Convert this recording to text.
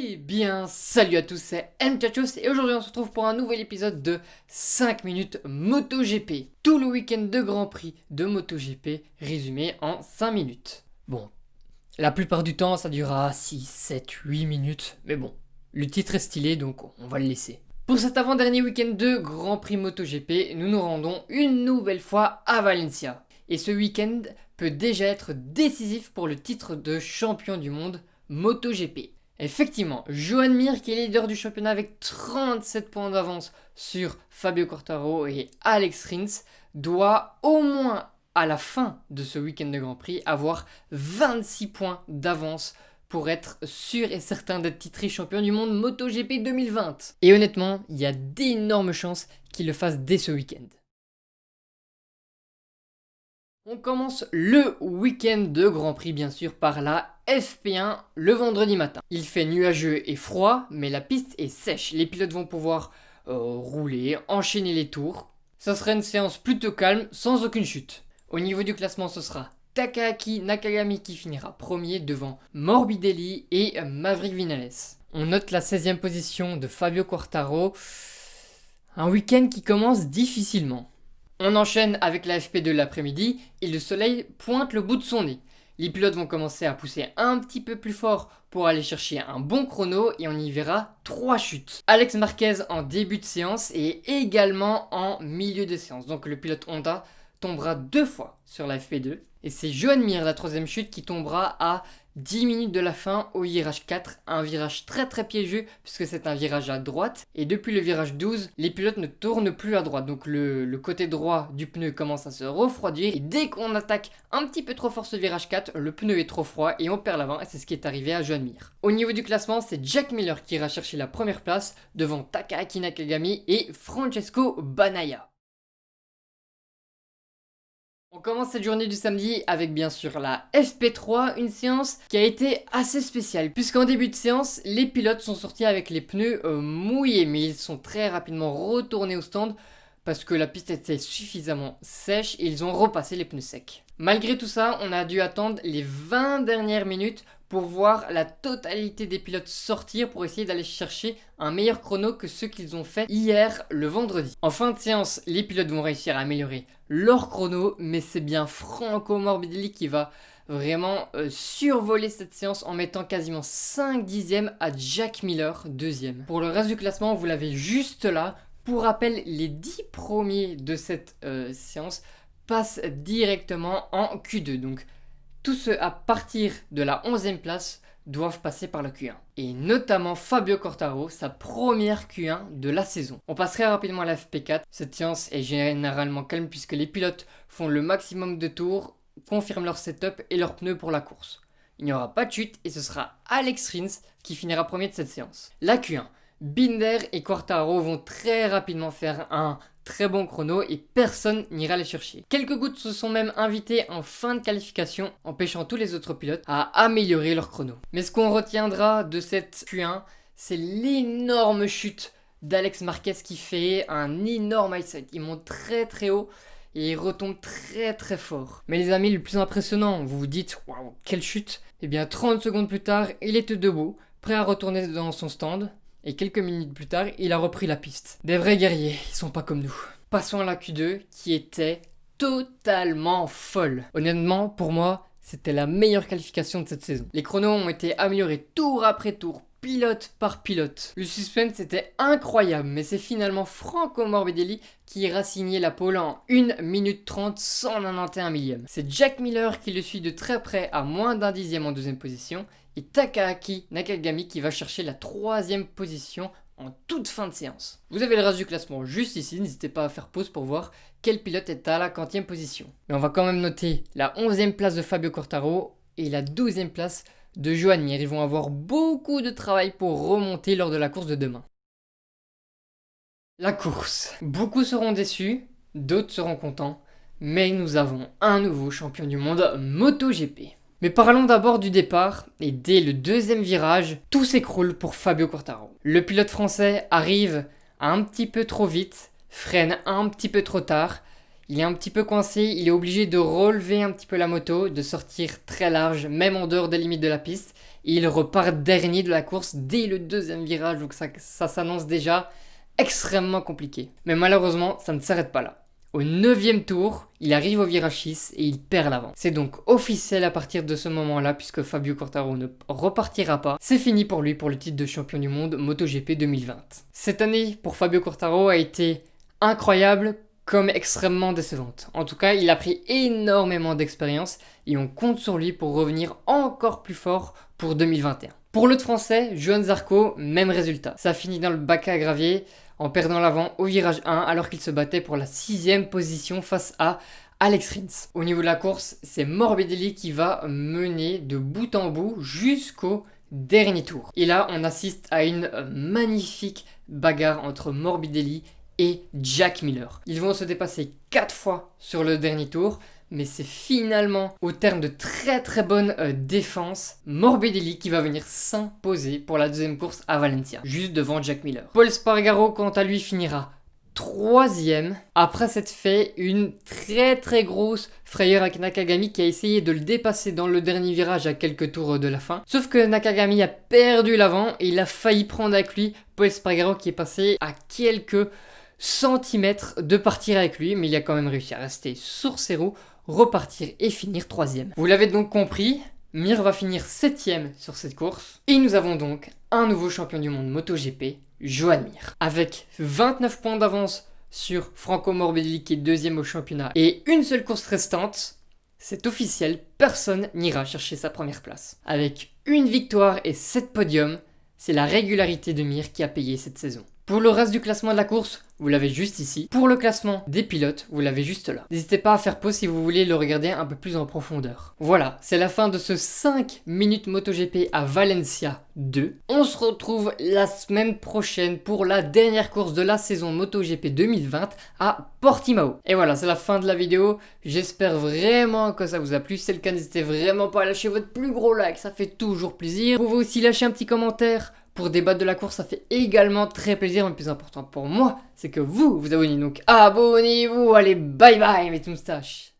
Eh bien, salut à tous, c'est Mchachos et aujourd'hui on se retrouve pour un nouvel épisode de 5 minutes MotoGP. Tout le week-end de Grand Prix de MotoGP résumé en 5 minutes. Bon, la plupart du temps ça durera 6, 7, 8 minutes, mais bon, le titre est stylé donc on va le laisser. Pour cet avant-dernier week-end de Grand Prix MotoGP, nous nous rendons une nouvelle fois à Valencia. Et ce week-end peut déjà être décisif pour le titre de champion du monde MotoGP. Effectivement, Joan Mir, qui est leader du championnat avec 37 points d'avance sur Fabio Quartararo et Alex Rins, doit au moins à la fin de ce week-end de Grand Prix avoir 26 points d'avance pour être sûr et certain d'être titré champion du monde MotoGP 2020. Et honnêtement, il y a d'énormes chances qu'il le fasse dès ce week-end. On commence le week-end de Grand Prix bien sûr par la FP1 le vendredi matin. Il fait nuageux et froid, mais la piste est sèche. Les pilotes vont pouvoir rouler, enchaîner les tours. Ça sera une séance plutôt calme, sans aucune chute. Au niveau du classement, ce sera Takaaki Nakagami qui finira premier devant Morbidelli et Maverick Vinales. On note la 16e position de Fabio Quartararo. Un week-end qui commence difficilement. On enchaîne avec la FP2 l'après-midi et le soleil pointe le bout de son nez. Les pilotes vont commencer à pousser un petit peu plus fort pour aller chercher un bon chrono et on y verra 3 chutes. Alex Marquez en début de séance et également en milieu de séance. Donc le pilote Honda tombera 2 fois sur la FP2. Et c'est Joan Mir, la 3e chute, qui tombera à 10 minutes de la fin au virage 4, un virage très piégeux puisque c'est un virage à droite et depuis le virage 12, les pilotes ne tournent plus à droite, donc le côté droit du pneu commence à se refroidir et dès qu'on attaque un petit peu trop fort ce virage 4, le pneu est trop froid et on perd l'avant et c'est ce qui est arrivé à Joan Mir. Au niveau du classement, c'est Jack Miller qui ira chercher la première place devant Takaaki Nakagami et Francesco Bagnaia. On commence cette journée du samedi avec bien sûr la FP3, une séance qui a été assez spéciale puisqu'en début de séance, les pilotes sont sortis avec les pneus mouillés mais ils sont très rapidement retournés au stand parce que la piste était suffisamment sèche et ils ont repassé les pneus secs. Malgré tout ça, on a dû attendre les 20 dernières minutes pour voir la totalité des pilotes sortir pour essayer d'aller chercher un meilleur chrono que ceux qu'ils ont fait hier le vendredi. En fin de séance, les pilotes vont réussir à améliorer leur chrono, mais c'est bien Franco Morbidelli qui va vraiment survoler cette séance en mettant quasiment 5 dixièmes à Jack Miller, 2e. Pour le reste du classement, vous l'avez juste là. Pour rappel, les 10 premiers de cette séance passent directement en Q2. Donc tous ceux à partir de la 11e place doivent passer par la Q1. Et notamment Fabio Quartararo, sa première Q1 de la saison. On passe très rapidement à la FP4. Cette séance est généralement calme puisque les pilotes font le maximum de tours, confirment leur setup et leurs pneus pour la course. Il n'y aura pas de chute et ce sera Alex Rins qui finira premier de cette séance. La Q1. Binder et Quartararo vont très rapidement faire un très bon chrono et personne n'ira les chercher. Quelques gouttes se sont même invités en fin de qualification, empêchant tous les autres pilotes à améliorer leur chrono. Mais ce qu'on retiendra de cette Q1, c'est l'énorme chute d'Alex Marquez qui fait un énorme high side. Il monte très haut et il retombe très fort. Mais les amis, le plus impressionnant, vous vous dites, waouh, quelle chute! Et bien 30 secondes plus tard, il était debout, prêt à retourner dans son stand. Et quelques minutes plus tard, il a repris la piste. Des vrais guerriers, ils sont pas comme nous. Passons à la Q2 qui était totalement folle. Honnêtement, pour moi, c'était la meilleure qualification de cette saison. Les chronos ont été améliorés tour après tour, pilote par pilote. Le suspense était incroyable, mais c'est finalement Franco Morbidelli qui ira signer la pole en 1 minute 30 191 millième. C'est Jack Miller qui le suit de très près à moins d'un dixième en 2e position et Takaaki Nakagami qui va chercher la 3e position en toute fin de séance. Vous avez le reste du classement juste ici, n'hésitez pas à faire pause pour voir quel pilote est à la 40e position. Mais on va quand même noter la 11e place de Fabio Quartararo et la 12e place de Joan Mir. Ils vont avoir beaucoup de travail pour remonter lors de la course de demain. La course. Beaucoup seront déçus, d'autres seront contents, mais nous avons un nouveau champion du monde MotoGP. Mais parlons d'abord du départ, et dès le 2e virage, tout s'écroule pour Fabio Quartararo. Le pilote français arrive un petit peu trop vite, freine un petit peu trop tard, il est un petit peu coincé, il est obligé de relever un petit peu la moto, de sortir très large, même en dehors des limites de la piste, et il repart dernier de la course dès le deuxième virage, donc ça s'annonce déjà extrêmement compliqué. Mais malheureusement, ça ne s'arrête pas là. Au 9e tour, il arrive au virage 6 et il perd l'avant. C'est donc officiel à partir de ce moment-là, puisque Fabio Quartararo ne repartira pas. C'est fini pour lui pour le titre de champion du monde MotoGP 2020. Cette année pour Fabio Quartararo a été incroyable comme extrêmement décevante. En tout cas, il a pris énormément d'expérience et on compte sur lui pour revenir encore plus fort pour 2021. Pour l'autre français, Johann Zarco, même résultat. Ça finit dans le bac à gravier en perdant l'avant au virage 1 alors qu'il se battait pour la 6e position face à Alex Rins. Au niveau de la course, c'est Morbidelli qui va mener de bout en bout jusqu'au dernier tour. Et là, on assiste à une magnifique bagarre entre Morbidelli et Jack Miller. Ils vont se dépasser 4 fois sur le dernier tour, mais c'est finalement, au terme de très bonne défense, Morbidelli qui va venir s'imposer pour la deuxième course à Valencia, juste devant Jack Miller. Pol Espargaro, quant à lui, finira 3e, après s'être fait une très grosse frayeur avec Nakagami qui a essayé de le dépasser dans le dernier virage à quelques tours de la fin. Sauf que Nakagami a perdu l'avant et il a failli prendre avec lui Pol Espargaro qui est passé à quelques centimètres de partir avec lui, mais il a quand même réussi à rester sur ses roues, repartir et finir 3e. Vous l'avez donc compris, Mir va finir 7e sur cette course, et nous avons donc un nouveau champion du monde MotoGP, Joan Mir. Avec 29 points d'avance sur Franco Morbidelli qui est 2e au championnat, et une seule course restante, c'est officiel, personne n'ira chercher sa première place. Avec une victoire et 7 podiums, c'est la régularité de Mir qui a payé cette saison. Pour le reste du classement de la course, vous l'avez juste ici. Pour le classement des pilotes, vous l'avez juste là. N'hésitez pas à faire pause si vous voulez le regarder un peu plus en profondeur. Voilà, c'est la fin de ce 5 minutes MotoGP à Valencia 2. On se retrouve la semaine prochaine pour la dernière course de la saison MotoGP 2020 à Portimao. Et voilà, c'est la fin de la vidéo. J'espère vraiment que ça vous a plu. Si c'est le cas, n'hésitez vraiment pas à lâcher votre plus gros like, ça fait toujours plaisir. Vous pouvez aussi lâcher un petit commentaire pour débattre de la course, ça fait également très plaisir. Mais le plus important pour moi, c'est que vous vous abonnez. Donc abonnez-vous, allez bye bye mes moustaches.